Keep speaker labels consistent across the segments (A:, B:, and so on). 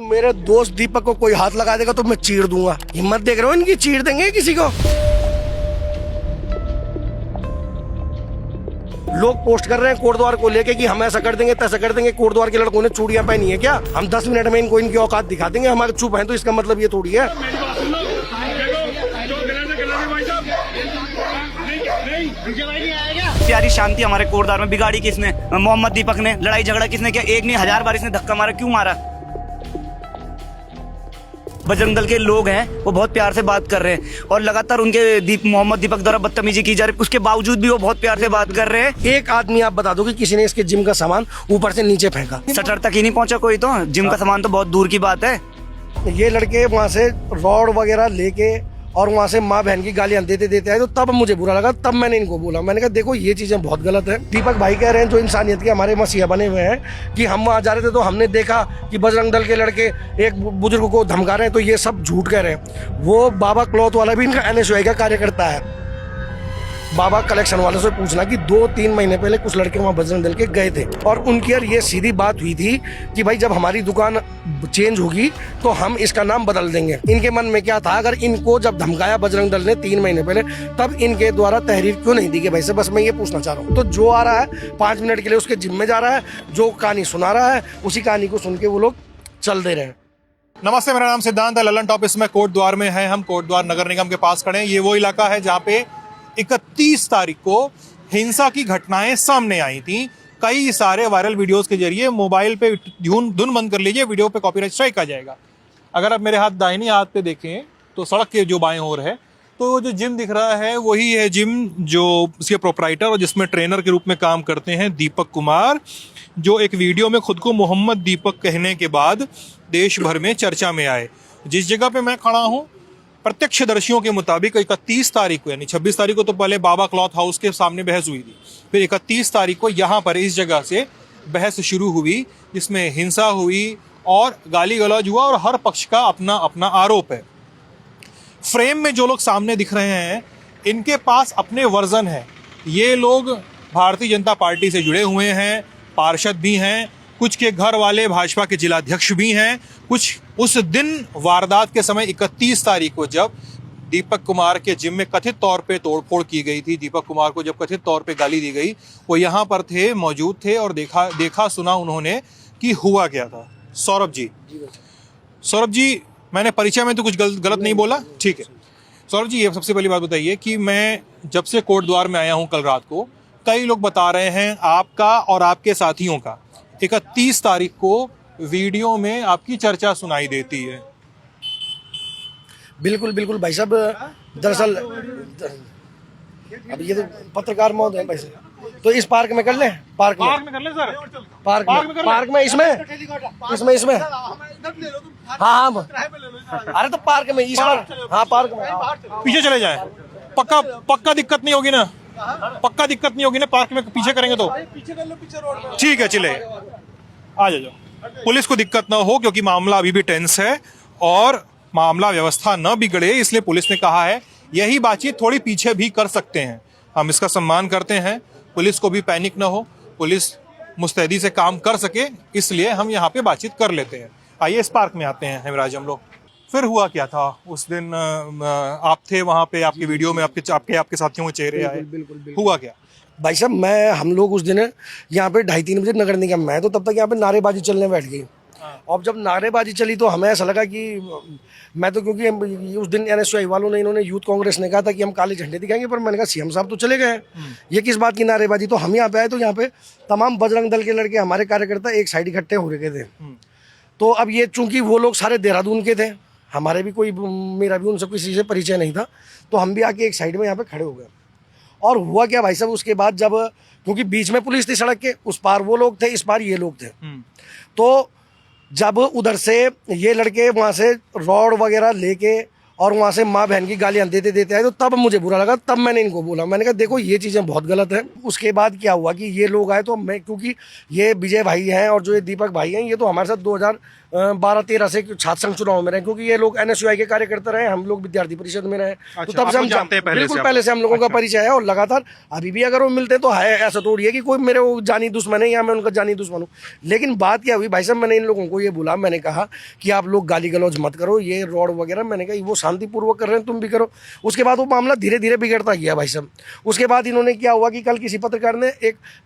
A: मेरे दोस्त दीपक को कोई हाथ लगा देगा तो मैं चीर दूंगा। हिम्मत देख रहे हो इनकी, चीर देंगे किसी को। लोग पोस्ट कर रहे हैं कोटद्वार को लेके कि हम ऐसा कर देंगे तैसा कर देंगे। कोटद्वार के लड़कों ने चूड़ियां पहनी है क्या? हम 10 मिनट में इनको इनकी औकात दिखा देंगे। हमारे चुप हैं तो इसका मतलब ये थोड़ी है।
B: प्यारी शांति हमारे कोटद्वार में बिगाड़ी किसने? मोहम्मद दीपक ने। लड़ाई झगड़ा किसने किया? एक नहीं 1000 बार इसने धक्का मारा। क्यों मारा? बजरंग दल के लोग हैं वो बहुत प्यार से बात कर रहे हैं और लगातार उनके मोहम्मद दीपक द्वारा बदतमीजी की जा रही है, उसके बावजूद भी वो बहुत प्यार से बात कर रहे हैं।
A: एक आदमी आप बता दो कि किसी ने इसके जिम का सामान ऊपर से नीचे फेंका।
B: शटर तक ही नहीं पहुंचा कोई, तो जिम का सामान तो बहुत दूर की बात है।
A: ये लड़के वहां से रॉड वगैरह लेके और वहां से माँ बहन की गालियां देते आए, तो तब मुझे बुरा लगा। तब मैंने इनको बोला, मैंने कहा देखो ये चीजें बहुत गलत है। दीपक भाई कह रहे हैं जो इंसानियत के हमारे मसीहा बने हुए हैं कि हम वहां जा रहे थे तो हमने देखा कि बजरंग दल के लड़के एक बुजुर्ग को धमका रहे हैं, तो ये सब झूठ कह रहे हैं। वो बाबा क्लॉथ वाला भी इनका NSY का कार्यकर्ता है। बाबा कलेक्शन वालों से पूछना कि 2-3 महीने पहले कुछ लड़के वहाँ बजरंग दल के गए थे और उनकी यार ये सीधी बात हुई थी कि भाई जब हमारी दुकान चेंज होगी तो हम इसका नाम बदल देंगे। इनके मन में क्या था? अगर इनको जब धमकाया बजरंग दल ने 3 महीने पहले, तब इनके द्वारा तहरीर क्यों नहीं दी गई भाई से? बस मैं ये पूछना चाह रहा हूँ। तो जो आ रहा है 5 मिनट के लिए उसके जिम में जा रहा है, जो कहानी सुना रहा है उसी कहानी को सुन के वो लोग चल दे रहे हैं।
C: नमस्ते, मेरा नाम सिद्धांत है। ललन टॉप इसमें कोटद्वार में है। हम कोटद्वार नगर निगम के पास खड़े हैं। ये वो इलाका है जहाँ पे 31 तारीख को हिंसा की घटनाएं सामने आई थी। कई सारे वायरल वीडियोस के जरिए मोबाइल पे धुन बंद कर लीजिए, वीडियो पे कॉपीराइट स्ट्राइक आ जाएगा। अगर आप मेरे हाथ दाहिनी हाथ पे देखें तो सड़क के जो बाएं ओर है, तो जो जिम दिख रहा है वही है जिम जो उसके प्रोपराइटर और जिसमें ट्रेनर के रूप में काम करते हैं दीपक कुमार, जो एक वीडियो में खुद को मोहम्मद दीपक कहने के बाद देश भर में चर्चा में आए। जिस जगह पे मैं खड़ा हूँ, प्रत्यक्षदर्शियों के मुताबिक 31 तारीख को, यानी 26 तारीख को तो पहले बाबा क्लॉथ हाउस के सामने बहस हुई थी, फिर 31 तारीख को यहाँ पर इस जगह से बहस शुरू हुई, जिसमें हिंसा हुई और गाली गलौज हुआ और हर पक्ष का अपना अपना आरोप है। फ्रेम में जो लोग सामने दिख रहे हैं इनके पास अपने वर्जन है। ये लोग भारतीय जनता पार्टी से जुड़े हुए हैं, पार्षद भी हैं, कुछ के घर वाले भाजपा के जिलाध्यक्ष भी हैं, कुछ उस दिन वारदात के समय 31 तारीख को जब दीपक कुमार के जिम में कथित तौर पे तोड़फोड़ की गई थी, दीपक कुमार को जब कथित तौर पे गाली दी गई, वो यहाँ पर थे, मौजूद थे और देखा सुना उन्होंने कि हुआ क्या था। सौरभ जी, मैंने परिचय में तो कुछ गलत नहीं बोला? ठीक है सौरभ जी, ये सबसे पहली बात बताइए कि मैं जब से कोटद्वार में आया हूँ कल रात को, कई लोग बता रहे हैं आपका और आपके साथियों का 31 तारीख को वीडियो में आपकी चर्चा सुनाई देती है।
A: बिल्कुल भाई साहब, दरअसल अब ये तो पत्रकार महोदय है भाई साहब, तो इस पार्क में कर लें। पार्क में कर लें सर। पार्क में इसमें हाँ अरे तो पार्क में इस बार, हाँ पार्क में
C: पीछे चले जाएं। पक्का दिक्कत नहीं होगी ना? पक्का दिक्कत नहीं होगी ना? पार्क में पीछे करेंगे तो ठीक है, चले आ जाओ। पुलिस को दिक्कत ना हो क्योंकि मामला अभी भी टेंस है और मामला व्यवस्था न बिगड़े, इसलिए पुलिस ने कहा है यही बातचीत थोड़ी पीछे भी कर सकते हैं। हम इसका सम्मान करते हैं, पुलिस को भी पैनिक ना हो, पुलिस मुस्तैदी से काम कर सके, इसलिए हम यहाँ पे बातचीत कर लेते हैं। आइए इस पार्क में आते हैं हेमराज हम लोग। फिर हुआ क्या था उस दिन? आप थे वहाँ पे, आपकी वीडियो में आपके साथियों के चेहरे आए। बिल्कुल। हुआ क्या
A: भाई साहब? हम लोग उस दिन यहाँ पे 2:30-3 बजे नगर निगम में, तो तब तक यहाँ पे नारेबाजी चलने बैठ गई। और जब नारेबाजी चली तो हमें ऐसा लगा कि मैं तो, क्योंकि उस दिन NSY वालों ने, इन्होंने यूथ कांग्रेस ने कहा था कि हम काले झंडे दिखाएंगे, पर मैंने कहा CM साहब तो चले गए, ये किस बात की नारेबाजी? तो हम यहाँ पे आए तो यहाँ पे तमाम बजरंग दल के लड़के, हमारे कार्यकर्ता एक साइड इकट्ठे हो रहे थे। तो अब ये चूंकि वो लोग सारे देहरादून के थे, हमारे भी मेरा भी उनसे किसी से परिचय नहीं था, तो हम भी आके एक साइड में यहाँ पे खड़े हो गए। और हुआ क्या भाई साहब, उसके बाद जब, क्योंकि बीच में पुलिस थी सड़क के, उस पार वो लोग थे, इस पार ये लोग थे, तो जब उधर से ये लड़के वहाँ से रॉड वगैरह लेके और वहाँ से माँ बहन की गालियां देते आए, तो तब मुझे बुरा लगा। तब मैंने इनको बोला, मैंने कहा देखो ये चीज़ें बहुत गलत है। उसके बाद क्या हुआ कि ये लोग आए, तो मैं, क्योंकि ये विजय भाई हैं और जो ये दीपक भाई हैं, ये तो हमारे साथ 12-13 से छात्र संघ चुनाव में रहे, क्योंकि ये लोग NSUI के कार्यकर्ता रहे, हम लोग विद्यार्थी परिषद में रहे। तो
C: अच्छा,
A: तब से
C: आप
A: हम
C: जानते हैं पहले
A: बिल्कुल
C: से
A: पहले से हम लोगों का परिचय है, और लगातार अभी भी अगर वो मिलते तो है, ऐसा थोड़ी है कि कोई मेरे वो जानी दुश्मन है या मैं उनका जानी दुश्मन हूँ। लेकिन बात क्या हुई भाई साहब, मैंने इन लोगों को ये बोला, मैंने कहा कि आप लोग गाली गलौज मत करो, ये रोड वगैरह, मैंने कहा वो शांतिपूर्वक कर रहे हैं, तुम भी करो। उसके बाद वो मामला धीरे धीरे बिगड़ता गया भाई साहब। उसके बाद इन्होंने क्या हुआ कि कल किसी पत्रकार ने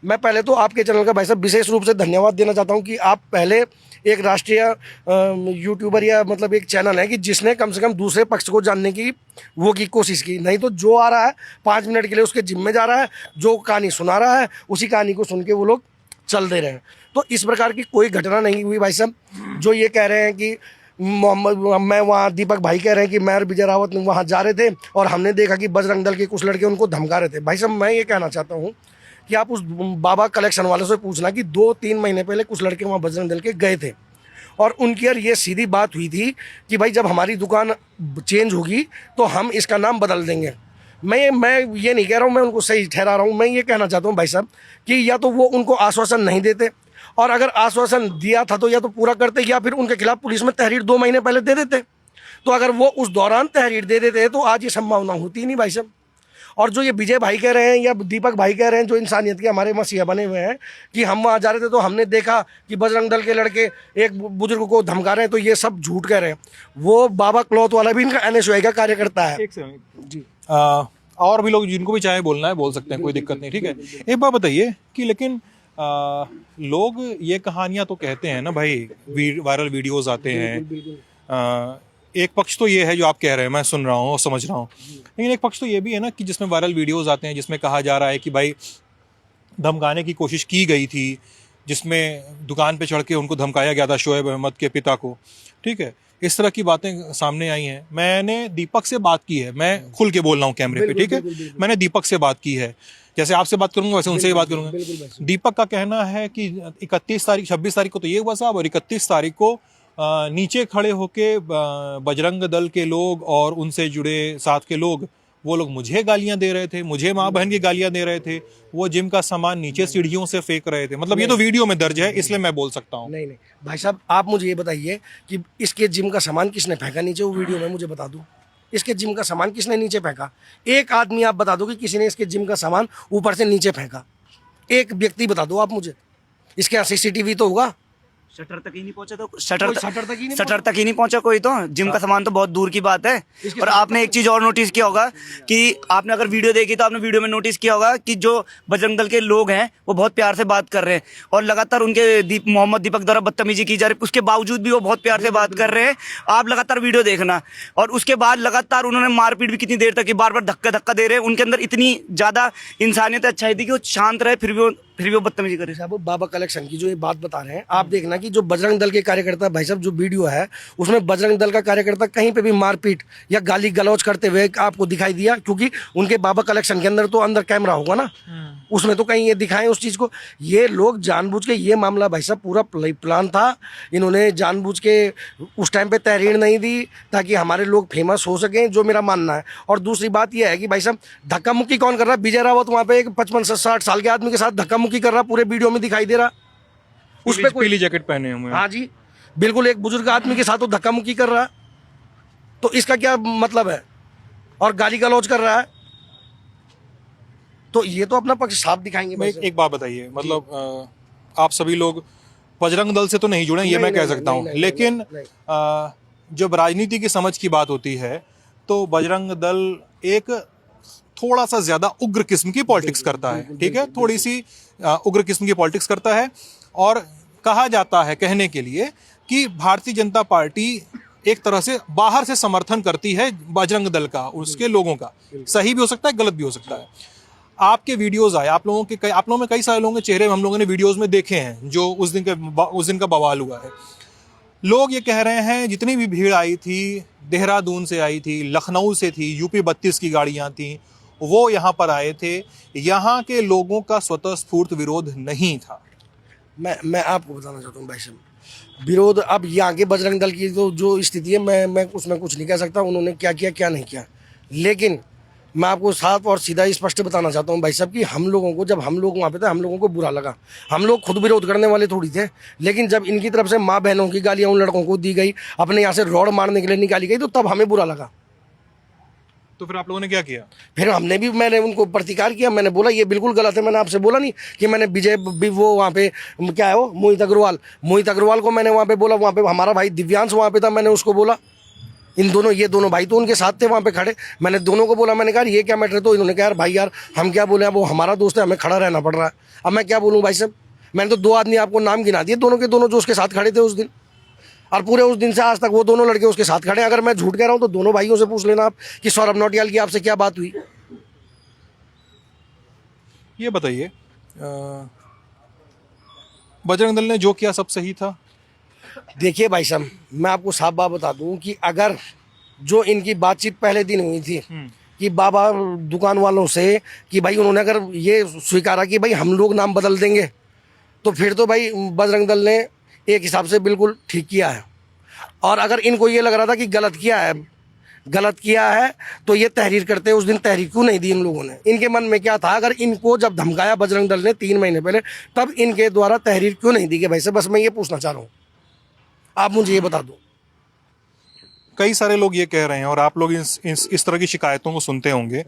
A: मैं पहले तो आपके चैनल का भाई साहब विशेष रूप से धन्यवाद देना चाहता हूँ कि आप पहले एक राष्ट्रीय यूट्यूबर या मतलब एक चैनल है कि जिसने कम से कम दूसरे पक्ष को जानने की वो की कोशिश की। नहीं तो जो आ रहा है 5 मिनट के लिए उसके जिम में जा रहा है, जो कहानी सुना रहा है उसी कहानी को सुन के वो लोग चल दे रहे हैं। तो इस प्रकार की कोई घटना नहीं हुई भाई साहब। जो ये कह रहे हैं कि मैं वहाँ दीपक भाई कह रहे हैं कि मैं और विजय रावत वहाँ जा रहे थे और हमने देखा कि बजरंग दल के कुछ लड़के उनको धमका रहे थे। भाई साहब मैं ये कहना चाहता हूँ कि आप उस बाबा कलेक्शन वालों से पूछना कि 2-3 महीने पहले कुछ लड़के वहाँ बजरंग दल के गए थे और उनकी यार ये सीधी बात हुई थी कि भाई जब हमारी दुकान चेंज होगी तो हम इसका नाम बदल देंगे। मैं ये नहीं कह रहा हूँ, मैं उनको सही ठहरा रहा हूँ। मैं ये कहना चाहता हूँ भाई साहब कि या तो वो उनको आश्वासन नहीं देते, और अगर आश्वासन दिया था तो या तो पूरा करते, या फिर उनके खिलाफ पुलिस में तहरीर 2 महीने पहले दे देते। तो अगर वो उस दौरान तहरीर दे देते तो आज ये संभावना होती ही नहीं भाई साहब। और जो ये विजय भाई कह रहे हैं या दीपक भाई कह रहे हैं, जो इंसानियत के हमारे मसीहा बने हुए हैं कि हम वहाँ जा रहे थे तो हमने देखा कि बजरंग दल के लड़के एक बुजुर्ग को धमका रहे हैं, तो ये सब झूठ कह रहे हैं। वो बाबा क्लॉथ वाला भी इनका NSUI का कार्यकर्ता है।
C: जी और भी लोग जिनको भी चाहे बोलना है बोल सकते हैं, कोई दिक्कत नहीं, ठीक है। एक बात बताइए कि लेकिन लोग ये कहानियां तो कहते हैं ना भाई, वायरल वीडियोस आते हैं। एक पक्ष तो ये है जो आप कह रहे हैं, मैं सुन रहा हूँ और समझ रहा हूँ, लेकिन एक पक्ष तो ये भी है ना कि जिसमें वायरल वीडियोस आते हैं जिसमें कहा जा रहा है कि भाई धमकाने की कोशिश की गई थी, जिसमें दुकान पे चढ़ के उनको धमकाया गया था शोएब अहमद के पिता को, ठीक है। इस तरह की बातें सामने आई हैं। मैंने दीपक से बात की है, मैं खुल के बोल रहा हूँ कैमरे पे, ठीक है। मैंने दीपक से बात की है, जैसे आपसे बात करूंगा वैसे उनसे ही बात करूंगा। दीपक का कहना है कि 26 तारीख को तो ये हुआ साहब, और 31 तारीख को नीचे खड़े होके बजरंग दल के लोग और उनसे जुड़े साथ के लोग, वो लोग मुझे गालियां दे रहे थे, मुझे माँ बहन की गालियां दे रहे थे, वो जिम का सामान नीचे सीढ़ियों से फेंक रहे थे। मतलब ये तो वीडियो में दर्ज है, इसलिए मैं बोल सकता हूँ।
A: नहीं भाई साहब, आप मुझे ये बताइए कि इसके जिम का सामान किसने फेंका नीचे, वो वीडियो में मुझे बता दूं। इसके जिम का सामान किसने नीचे फेंका? एक आदमी आप बता दो कि किसी ने इसके जिम का सामान ऊपर से नीचे फेंका। एक व्यक्ति बता दो आप मुझे। इसके यहाँ CCTV तो होगा।
B: शटर तक ही नहीं पहुंचा, तो
A: कोई शटर तक ही नहीं
B: पहुंचा कोई, तो जिम का सामान तो बहुत दूर की बात है। और आपने एक चीज और नोटिस किया होगा कि आपने अगर वीडियो देखी तो आपने वीडियो में नोटिस किया होगा कि जो बजरंग दल के लोग हैं वो बहुत प्यार से बात कर रहे हैं, और लगातार उनके मोहम्मद दीपक द्वारा बदतमीजी की जा रही है। उसके बावजूद भी वो बहुत प्यार से बात कर रहे हैं। आप लगातार वीडियो देखना, और उसके बाद लगातार उन्होंने मारपीट भी कितनी देर तक की, बार बार धक्का दे रहे हैं। उनके अंदर इतनी ज्यादा इंसानियत अच्छाई थी कि वो शांत रहे, फिर भी वो बदतमीजी करे।
A: साहब बाबा कलेक्शन की जो ये बात बता रहे हैं, आप देखना कि जो बजरंग दल के कार्यकर्ता, भाई साहब जो वीडियो है उसमें बजरंग दल का कार्यकर्ता कहीं पे भी मारपीट या गाली गलौज करते हुए आपको दिखाई दिया? क्योंकि उनके बाबा कलेक्शन के अंदर तो अंदर कैमरा होगा ना, उसमें तो कहीं ये दिखाएं उस चीज को। ये लोग जानबूझ के, ये मामला भाई साहब पूरा प्लान था। इन्होंने जानबूझ के उस टाइम पे तहरीर नहीं दी ताकि हमारे लोग फेमस हो सकें, जो मेरा मानना है। और दूसरी बात यह है कि भाई साहब धक्का मुक्की कौन कर रहा है? विजय रावत वहाँ पे एक 55 से 60 साल के आदमी के साथ धक्का मुक्की कर रहा, पूरे वीडियो में दिखाई दे रहा।
C: उस पे पीली जैकेट पहने हुए,
A: हाँ जी बिल्कुल, एक बुजुर्ग आदमी के साथ वो धक्का मुक्की कर रहा है। तो इसका क्या मतलब है? और गाली गलौज कर रहा है, तो ये तो अपना पक्ष साफ दिखाएंगे।
C: एक बात बताइए, मतलब आप सभी लोग बजरंग दल से तो नहीं जुड़े, ये मैं कह सकता हूँ, लेकिन जब राजनीति की समझ की बात होती है तो बजरंग दल एक थोड़ा सा ज्यादा उग्र किस्म की पॉलिटिक्स करता है, ठीक है। थोड़ी सी उग्र किस्म की पॉलिटिक्स करता है, और कहा जाता है कहने के लिए कि भारतीय जनता पार्टी एक तरह से बाहर से समर्थन करती है बजरंग दल का, उसके लोगों का। सही भी हो सकता है, गलत भी हो सकता है। आपके वीडियोस आए, आप लोगों में कई सारे लोगों के चेहरे हम लोगों ने वीडियोस में देखे हैं, जो उस दिन का बवाल हुआ है। लोग ये कह रहे हैं जितनी भी भीड़ आई थी, देहरादून से आई थी, लखनऊ से थी, UP 32 की गाड़ियां थी, वो यहाँ पर आए थे। यहाँ के लोगों का स्वतः स्फूर्त विरोध नहीं था।
A: मैं आपको बताना चाहता हूँ भाई साहब, विरोध अब यहाँ के बजरंग दल की तो जो स्थिति है, मैं उसमें कुछ नहीं कह सकता उन्होंने क्या किया क्या नहीं किया। लेकिन मैं आपको साफ और सीधा स्पष्ट बताना चाहता हूँ भाई साहब कि हम लोगों को, जब हम लोग वहाँ पे थे, हम लोगों को बुरा लगा। हम लोग खुद विरोध करने वाले थोड़ी थे, लेकिन जब इनकी तरफ से माँ बहनों की गालियाँ उन लड़कों को दी गई, अपने यहाँ से रॉड मारने के लिए निकाली गई, तो तब हमें बुरा लगा।
C: तो फिर आप लोगों ने क्या किया?
A: फिर मैंने उनको प्रतिकार किया। मैंने बोला ये बिल्कुल गलत है। मैंने आपसे बोला नहीं कि मैंने वो वहाँ पे क्या है वो मोहित अग्रवाल को मैंने वहाँ पे बोला, वहाँ पे हमारा भाई दिव्यांश वहाँ पे था, मैंने उसको बोला, ये दोनों भाई तो उनके साथ थे वहाँ पे खड़े, मैंने दोनों को बोला, मैंने कहा ये क्या मैटर है? तो इन्होंने कहा यार भाई यार हम क्या बोले, वो हमारा दोस्त है, हमें खड़ा रहना पड़ रहा है। अब मैं क्या बोलूँ भाई साहब, मैंने तो 2 आदमी आपको नाम गिना दिए, दोनों के दोनों जो उसके साथ खड़े थे उस दिन, और पूरे उस दिन से आज तक वो दोनों लड़के उसके साथ खड़े हैं। अगर मैं झूठ कह रहा हूँ तो दोनों भाइयों से पूछ लेना आप कि सौरभ नौटियाल की आपसे क्या बात हुई।
C: ये बताइए, बजरंग दल ने जो किया सब सही था?
A: देखिए भाई साहब, मैं आपको साफ बात बता दूं कि अगर जो इनकी बातचीत पहले दिन हुई थी कि बाबा दुकान वालों से कि भाई उन्होंने अगर ये स्वीकारा कि भाई हम लोग नाम बदल देंगे, तो फिर तो भाई बजरंग दल ने एक हिसाब से बिल्कुल ठीक किया है। और अगर इनको ये लग रहा था कि गलत किया है तो ये तहरीर करते, उस दिन तहरीर क्यों नहीं दी इन लोगों ने? इनके मन में क्या था? अगर इनको जब धमकाया बजरंग दल ने 3 महीने पहले, तब इनके द्वारा तहरीर क्यों नहीं दी गई? भाई साहब बस मैं ये पूछना चाह रहा हूँ, आप मुझे ये बता दो।
C: कई सारे लोग ये कह रहे हैं, और आप लोग इस तरह की शिकायतों को सुनते होंगे,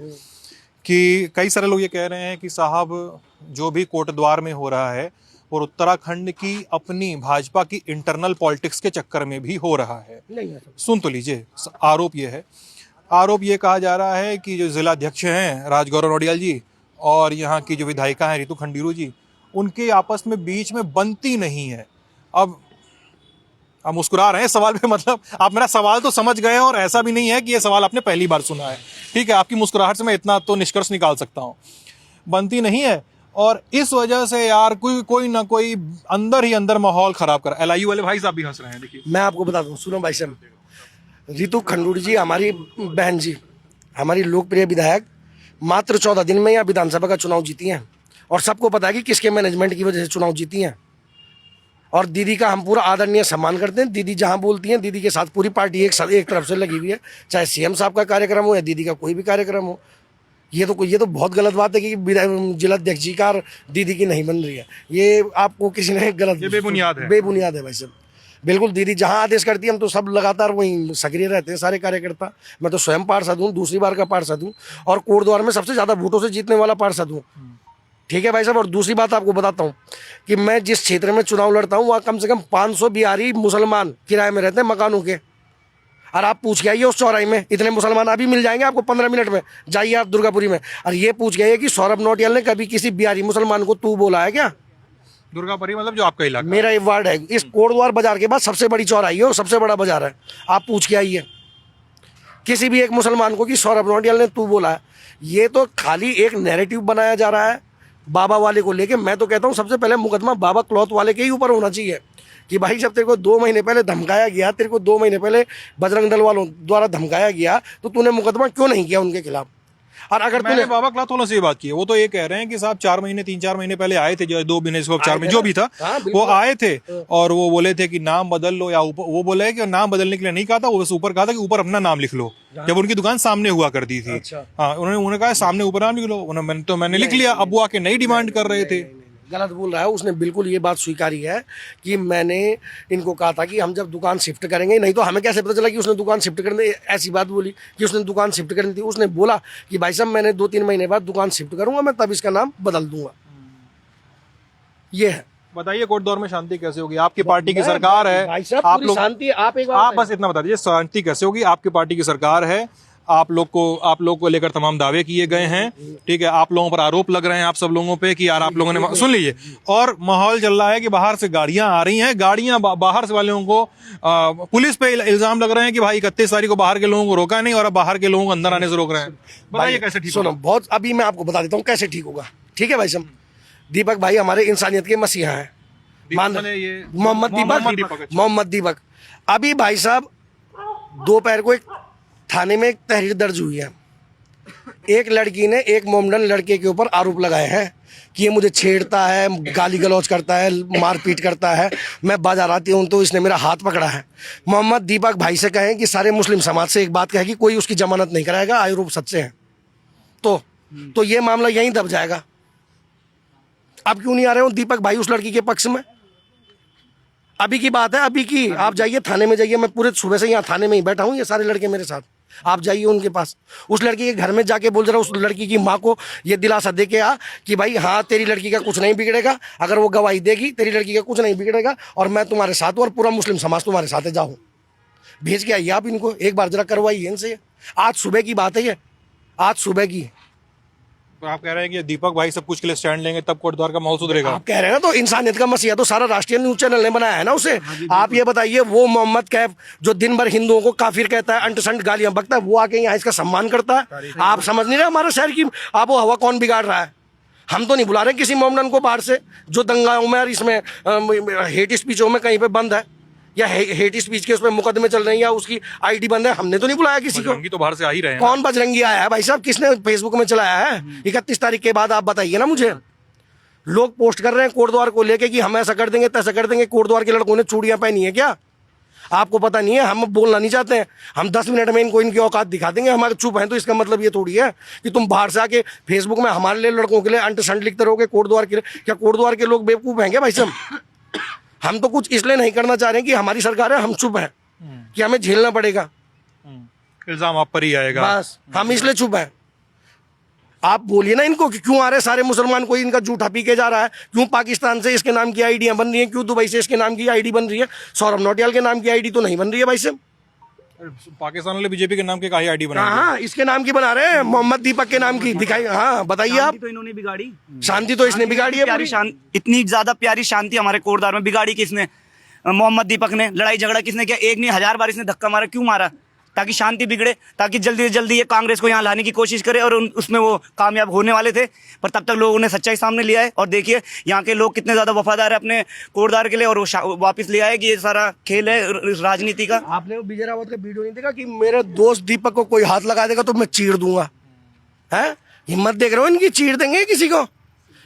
C: कि कई सारे लोग ये कह रहे हैं कि साहब जो भी कोटद्वार में हो रहा है और उत्तराखंड की अपनी भाजपा की इंटरनल पॉलिटिक्स के चक्कर में भी हो रहा है।
A: नहीं,
C: सुन तो लीजिए, आरोप ये कहा जा रहा है कि जो जिला अध्यक्ष हैं राजगौरव नौटियाल जी और यहाँ की जो विधायिका हैं रितु खंडीरू जी, उनके आपस में बीच में बनती नहीं है। अब आप मुस्कुरा रहे हैं सवाल पे, मतलब आप मेरा सवाल तो समझ गए, और ऐसा भी नहीं है कि ये सवाल आपने पहली बार सुना है। ठीक है, आपकी मुस्कुराहट से मैं इतना तो निष्कर्ष निकाल सकता हूँ, बनती नहीं है, और इस वजह से यार कोई ना कोई अंदर ही अंदर माहौल खराब कर। LIU वाले भाई साहब भी हंस रहे हैं, देखिए।
A: मैं आपको बता दूं, सुनो भाई साहब, रितु खंडूरी जी हमारी बहन जी, हमारी लोकप्रिय विधायक, मात्र 14 दिन में यहाँ विधानसभा का चुनाव जीती हैं, और सबको पता है कि किसके मैनेजमेंट की वजह से चुनाव जीती हैं। और दीदी का हम पूरा आदरणीय सम्मान करते हैं। दीदी जहाँ बोलती हैं, दीदी के साथ पूरी पार्टी एक तरफ से लगी हुई है, चाहे CM साहब का कार्यक्रम हो या दीदी का कोई भी कार्यक्रम हो। ये तो बहुत गलत बात है कि जिला अध्यक्ष जी का दीदी की नहीं बन रही है। ये आपको किसी ने गलत,
C: ये बेबुनियाद
A: है भाई साहब। बिल्कुल दीदी जहाँ आदेश करती है, हम तो सब लगातार वहीं सक्रिय रहते हैं, सारे कार्यकर्ता। मैं तो स्वयं पार्षद हूँ, दूसरी बार का पार्षद हूँ, और कोटद्वार में सबसे ज़्यादा वोटों से जीतने वाला पार्षद हूँ। ठीक है भाई साहब, और दूसरी बात आपको बताता हूँ कि मैं जिस क्षेत्र में चुनाव लड़ता हूँ, वहाँ कम से कम 500 बिहारी मुसलमान किराए में रहते हैं मकानों के। और आप पूछ के आइए उस चौराहे में, इतने मुसलमान अभी मिल जाएंगे आपको 15 मिनट में। जाइए आप दुर्गापुरी में, और ये पूछ के आइए कि सौरभ नौटियाल ने कभी किसी बिहारी मुसलमान को तू बोला है क्या?
C: दुर्गापुरी मतलब जो आपका इलाका,
A: मेरा ये वार्ड है, इस कोटद्वार बाजार के बाद सबसे बड़ी चौराही है, सबसे बड़ा बाजार है। आप पूछ के आइए किसी भी एक मुसलमान को कि सौरभ नौटियाल ने तू बोला है। ये तो खाली एक नैरेटिव बनाया जा रहा है बाबा वाले को लेके। मैं तो कहता हूँ सबसे पहले मुकदमा बाबा क्लॉथ वाले के ही ऊपर होना चाहिए कि भाई जब तेरे को 2 महीने पहले धमकाया गया, तेरे को 2 महीने पहले बजरंग दल वालों द्वारा धमकाया गया, तो तूने मुकदमा क्यों नहीं किया उनके खिलाफ? और अगर
C: मैंने बाबा क्लॉथ वालों से ये बात की है, वो तो ये कह रहे हैं कि साहब 3-4 महीने पहले आए थे, जो 2 महीने से 4 महीने जो भी था, वो आए थे, और वो बोले थे कि नाम बदल लो, या ऊपर वो बोले कि नाम बदलने के लिए नहीं कहा था, वो बस ऊपर कहा था कि ऊपर अपना नाम लिख लो, जब उनकी दुकान सामने हुआ करती थी। हाँ, उन्होंने कहा सामने ऊपर नाम लिख लो, मैंने लिख लिया। अब वो आके नई डिमांड कर रहे थे।
A: गलत बोल रहा है, उसने बिल्कुल ये बात स्वीकारी है कि मैंने इनको कहा था कि हम जब दुकान शिफ्ट करेंगे, नहीं तो हमें कैसे पता चला कि उसने दुकान शिफ्ट करने, ऐसी बात बोली कि उसने दुकान शिफ्ट करनी थी। उसने बोला कि भाई साहब मैंने 2-3 महीने बाद दुकान शिफ्ट करूंगा, मैं तब इसका नाम बदल दूंगा। ये है।
C: बताइए कोटद्वार में शांति कैसे होगी? आपकी पार्टी की सरकार है,
A: भाई साहब
C: आप
A: पूरी
C: लोग,
A: शांति,
C: आप बस इतना बता दीजिए शांति कैसे होगी? आपकी पार्टी की सरकार है, आप लोग को लेकर तमाम दावे किए गए हैं, ठीक है, आप लोगों पर आरोप लग रहे हैं, आप सब लोगों पे कि यार आप लोगों ने, सुन लीजिए, और माहौल चल रहा है कि बाहर से गाड़ियां आ रही हैं, गाड़ियां बाहर से वालों को पुलिस पे इल्जाम लग रहे हैं कि भाई 31 तारीख को बाहर के लोगों को रोका नहीं और अब बाहर के लोगों को अंदर आने से रोक रहे हैं। बताइए कैसे ठीक
A: सुनो, बहुत अभी मैं आपको बता देता हूँ कैसे ठीक होगा। ठीक है भाई साहब, दीपक भाई हमारे इंसानियत के मसीहा हैं, मोहम्मद दीपक। अभी भाई साहब दोपहर को एक थाने में एक तहरीर दर्ज हुई है। एक लड़की ने एक मोमडन लड़के के ऊपर आरोप लगाए हैं कि ये मुझे छेड़ता है, गाली गलौज करता है, मारपीट करता है। मैं बाजार आती हूँ तो इसने मेरा हाथ पकड़ा है। मोहम्मद दीपक भाई से कहें कि सारे मुस्लिम समाज से एक बात कहे कि कोई उसकी जमानत नहीं कराएगा, आरोप सच्चे हैं। तो ये मामला यहीं दब जाएगा। अब क्यों नहीं आ रहे हो दीपक भाई उस लड़की के पक्ष में? अभी की बात है, अभी की। आप जाइए थाने में जाइए, मैं पूरे सुबह से यहाँ थाने में ही बैठा हूँ, ये सारे लड़के मेरे साथ। आप जाइए उनके पास, उस लड़की के घर में जाके बोल जरा उस लड़की की माँ को ये दिलासा दे के आ कि भाई हाँ तेरी लड़की का कुछ नहीं बिगड़ेगा, अगर वो गवाही देगी तेरी लड़की का कुछ नहीं बिगड़ेगा और मैं तुम्हारे साथ हूँ और पूरा मुस्लिम समाज तुम्हारे साथ है। जाओ भेज के आइए आप इनको, एक बार जरा करवाइए इनसे। आज सुबह की बात है ये, आज सुबह की।
C: तो आप कह रहे हैं कि दीपक भाई सब कुछ के लिए स्टैंड लेंगे तब कोटद्वार का माहौल सुधरेगा?
A: आप कह रहे हैं ना, तो इंसानियत का मसीहा तो सारा राष्ट्रीय न्यूज चैनल ने बनाया है ना उसे। आप ये बताइए, वो मोहम्मद कैफ जो दिन भर हिंदुओं को काफिर कहता है, अंटसंट गालियां बकता है, वो आके यहाँ इसका सम्मान करता है। आप समझ नहीं रहे हमारे शहर की आबो हवा कौन बिगाड़ रहा है? हम तो नहीं बुला रहे किसी मोमडन को बाहर से जो दंगाओं में और इसमें हेट स्पीचों में कहीं पे बंद है या हेट स्पीच के उसमें मुकदमे चल रहे हैं या उसकी आईडी बंद है। हमने तो नहीं बुलाया किसी को।
C: बजरंगी तो बाहर से आ ही रहे हैं।
A: कौन बजरंगी आया है भाई साहब? किसने फेसबुक में चलाया है? 31 तारीख के बाद आप बताइए ना मुझे। लोग पोस्ट कर रहे हैं कोटद्वार को लेके कि हम ऐसा कर देंगे तैसा कर देंगे। कोटद्वार के लड़कों ने चूड़ियां पहनी है क्या? आपको पता नहीं है? हम बोलना नहीं चाहते हैं, हम 10 मिनट में इनको इनकी औकात दिखा देंगे। हमारे चुप हैं तो इसका मतलब ये थोड़ी है कि तुम बाहर से आके फेसबुक में हमारे लिए लड़कों के लिए अंट संट लिखते रहोगे कोटद्वार के लिए। क्या कोटद्वार के लोग बेवकूफ हैं क्या भाई साहब? हम तो कुछ इसलिए नहीं करना चाह रहे हैं कि हमारी सरकार है, हम चुप हैं कि हमें झेलना पड़ेगा,
C: इल्जाम आप पर ही आएगा,
A: बस हम इसलिए चुप हैं। आप बोलिए ना इनको कि क्यों आ रहे सारे मुसलमान, कोई इनका जूठा पी के जा रहा है, क्यों पाकिस्तान से इसके नाम की आईडियां बन रही हैं, क्यों दुबई से इसके नाम की आईडी बन रही है, सौरभ नौटियाल के नाम की आईडी तो नहीं बन रही है भाई साहब।
C: पाकिस्तान वाले बीजेपी के नाम के काहे आईडी बनाएंगे?
A: हाँ इसके नाम की बना रहे हैं, मोहम्मद दीपक के नाम की दिखाई। हाँ बताइए आप।
B: तो इन्होंने बिगाड़ी,
A: शांति तो इसने बिगाड़ी है
B: प्यारी
A: पूरी।
B: इतनी ज्यादा प्यारी शांति हमारे कोटद्वार में बिगाड़ी किसने? मोहम्मद दीपक ने। लड़ाई झगड़ा किसने किया? एक नहीं 1000 बार इसने धक्का मारा। क्यों मारा? ताकि शांति बिगड़े, ताकि जल्दी से जल्दी ये कांग्रेस को यहाँ लाने की कोशिश करे और उसमें वो कामयाब होने वाले थे। पर तब तक लोगों ने सच्चाई सामने लिया है और देखिए यहाँ के लोग कितने ज्यादा वफादार है अपने कोटद्वार के लिए और वो वापस ले आए कि ये सारा खेल है राजनीति का।
A: आपने वो विजय रावत का वीडियो नहीं देखा कि मेरे दोस्त दीपक को कोई हाथ लगा देगा तो मैं चीर दूंगा? है हिम्मत देख रहे हो इनकी? चीर देंगे किसी को?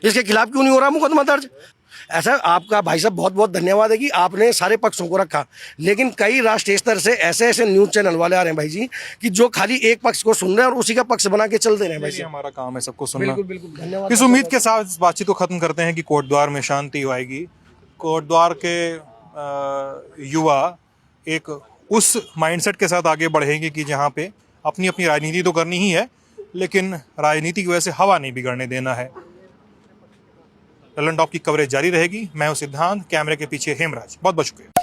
A: इसके खिलाफ क्यों नहीं हो रहा मुकदमा दर्ज? ऐसा आपका भाई साहब बहुत बहुत धन्यवाद है कि आपने सारे पक्षों को रखा, लेकिन कई राष्ट्रीय स्तर से ऐसे ऐसे न्यूज चैनल वाले आ रहे हैं भाई जी कि जो खाली एक पक्ष को सुन रहे हैं और उसी का पक्ष बना के चल दे रहे हैं भाई साहब।
C: हमारा काम है सबको सुनना।
A: बिल्कुल बिल्कुल धन्यवाद।
C: इस उम्मीद के साथ इस बातचीत को खत्म करते हैं कि कोटद्वार में शांति आएगी। कोटद्वार के युवा एक उस माइंडसेट के साथ आगे बढ़ेंगे कि जहाँ पे अपनी अपनी राजनीति तो करनी ही है, लेकिन राजनीति की वजह से हवा नहीं बिगड़ने देना है। ललन टॉप की कवरेज जारी रहेगी। मैं हूं सिद्धांत, कैमरे के पीछे हेमराज। बहुत बहुत शुक्रिया।